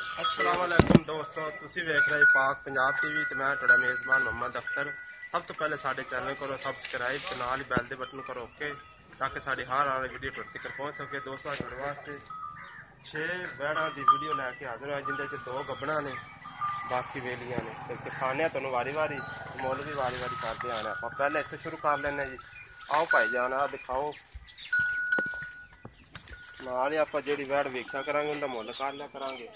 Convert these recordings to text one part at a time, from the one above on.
अस्सलाम वालेकुम दोस्तों, तुसी वेख रहे पाक पंजाब टीवी ते मैं तुहाडा मेज़बान मोहम्मद अख्तर। सब तो पहले साडे चैनल करो सबसक्राइब ते नाल ही बैल दे बटन करो ओके, ताकि साडी हर आने वीडियो तुहाडे तक पहुंच सके। दोस्तों तुहाडे वास्ते 6 बैड़ा दी वीडियो लैके हाजिर होया, जिंदे च 2 गब्बड़ां ने बाकी वेलियां ने। ते दिखाने तुहानूं वारी वारी, मुੱਲ भी वारी वारी करदे आने। आपां पहले इत्थे शुरू कर लैने जी। आओ भाई जान आ दिखाओ, नाल ही आपां जेहड़ी वैड़ वेख्या करांगे उंदा मुੱਲ कर लिया करांगे।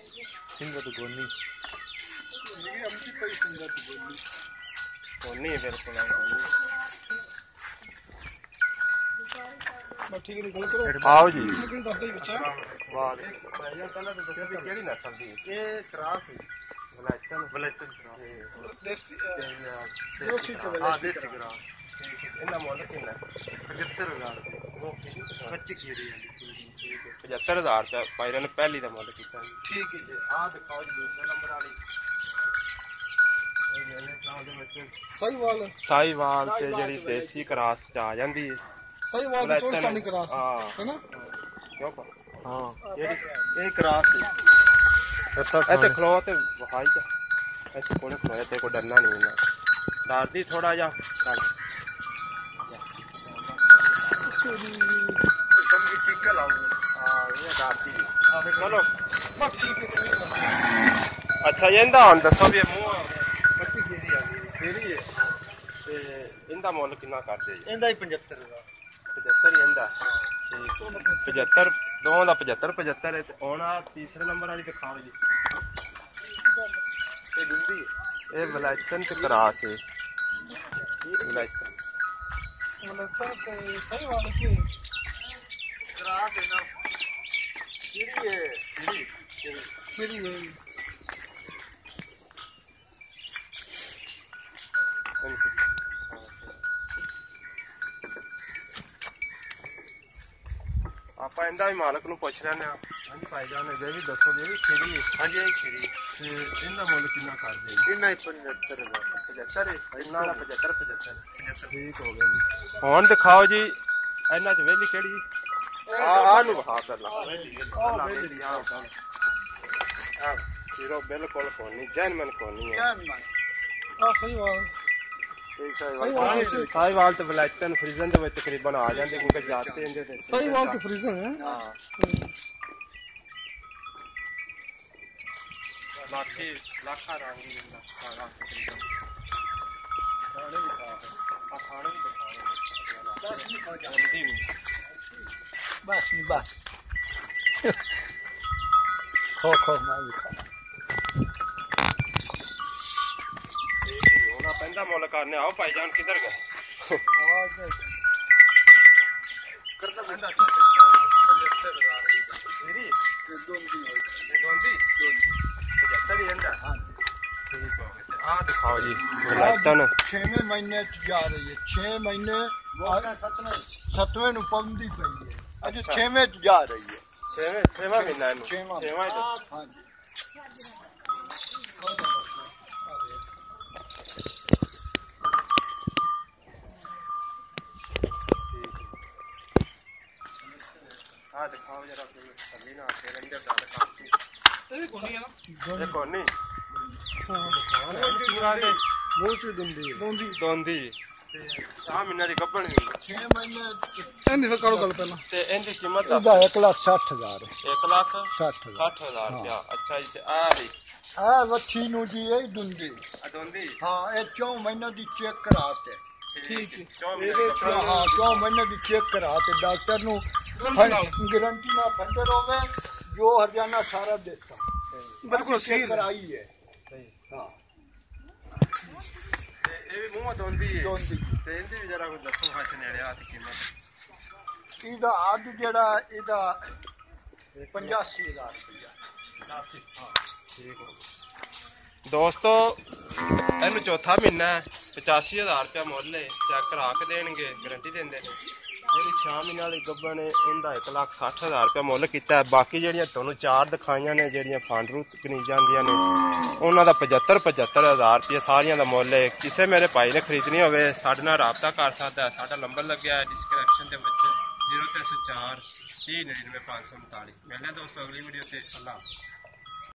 सिंगत गोनी गोनी है बिल्कुल आओ जी। पहले तो दसो भी केड़ी नस्ल दी ये क्रॉस है देसी क्रॉस। इनका मुੱਲ किन्ना 75,000 75,000 रुपया भाई ने पहली का मुੱਲ किया। ठीक है जी। आ दिखाओ जी दूसरे नंबर वाली साहीवाल ते जेहड़ी देसी क्रॉस च आ जांदी है। साहीवाल ते चोलस्तानी क्रॉस है ना। हां ये क्रॉस है। इत्थे खलो ते वहाई जा, इत्थे कोने खलोया ते कोई डरना नहीं ना, डरदी थोड़ा जा चलो अच्छा। इंदा हुण दसो भी मूंह बच्ची केड़ी आ केड़ी है ते इंदा मुੱਲ किन्ना करदे जी? इंदा ही 75,000 75 इंदा। ठीक 75 दोवां दा 75 ते हुण आ तीसरे नंबर वाली दिखाओ जी। ये गुंदी ये वलायतन ते क्रॉस है। वलायतन सही वाले की क्रॉस है ना। केड़ी है केड़ी है आप इंदा भी मालक नूं पुछ लैने। हाँ जी भाई जान ये भी दसो जी भी खीरी है। हाँ जी खीरी ते इनदा मुੱਲ किन्ना करदे जी? इन्ना ही 75,000 75 है इन्ना दा 75 ठीक हो गया जी। हुण दिखाओ जी इन्ना च वेली केड़ी आ नूं वहा कर ला वेली आ जीरो बिल्कुल कोनी जैनमन कोनी है। साहीवाल ते वलायतन फ्रीजन दे विच तकरीबन आ जांदे क्योंकि जाते इंदे ते साहीवाल ते फ्रीजन है। हां बाकी लाखा रंग ही इंदा सारा तकरीबन खाने भी खा आ खाने भी दिखाओ बस बस खो खो मैं भी खा पेंदा मुੱਲ करने। आओ भाईजान किधर गए? करना पेंदा 75,000 मेरी दोंदी 75 ही इंदा। हां ठीक हो गया। आ दिखाओ जी वलायतन 6वें महीने जा रही है। 6 महीने 7वें नु पवंदी पई है। अज 6वें जा रही है। 6वां महीना है। 6वां हां जी। हाँ दिखाओ जरा थल्ली ना फिर अंदर डाल काटी ये भी कोनी है ना ये कोनी। हां मूंह च दोंदी आ महीने दी गब्बण भी 6 महीने एंदी से करो गल पहला ते एंदी कीमत 1,60,000 1,60,000 रुपया। अच्छा जी आ रही आ वच्छी नु जी ये दोंदी हां ये 4 महीने दी चेक कराते। ठीक है 4 महीने दी चेक कराते डॉक्टर नु गारंटी ना फंडर होवे जो हरियाणा सारा देता बिल्कुल सही कराई है। सही हां ये भी मुंह दोंदी है ते इंदी भी जरा को दसो हाथ नेड़े आ दी कीमत इदा आदि जेड़ा इदा 85,000 रुपया 85। हां ठीक हो दोस्तों इन्हू चौथा महीना 85,000 रुपया मुੱਲ है। चेक करा के देणगे गारंटी देंदे ने। ਜਿਹੜੀ 6 ਮਹੀਨੇ ਵਾਲੀ ਗੱਭਣ ਨੇ ਉਹਦਾ 1,60,000 रुपया ਮੁੱਲ ਕੀਤਾ। ਬਾਕੀ ਜਿਹੜੀਆਂ ਤੁਹਾਨੂੰ 4 ਦਿਖਾਈਆਂ ਨੇ ਜਿਹੜੀਆਂ ਫਾਂਡਰੂ ਕਨੀ ਜਾਂਦੀਆਂ ਨੇ ਉਹਨਾਂ ਦਾ 75,000 ਰੁਪਏ ਸਾਰੀਆਂ ਦਾ ਮੁੱਲ ਹੈ। ਕਿਸੇ ਮੇਰੇ ਭਾਈ ਨੇ ਖਰੀਦਣੀ ਹੋਵੇ ਸਾਡੇ ਨਾਲ ਰਾਬਤਾ ਕਰ ਸਕਦਾ ਹੈ। ਸਾਡਾ ਨੰਬਰ ਲੱਗਿਆ ਹੈ ਡਿਸਕ੍ਰਿਪਸ਼ਨ ਦੇ ਵਿੱਚ 0304 30 99 549। ਮਿਲਦੇ ਦੋਸਤੋ ਅਗਲੀ ਵੀਡੀਓ ਤੇ। ਅੱਲਾਹ।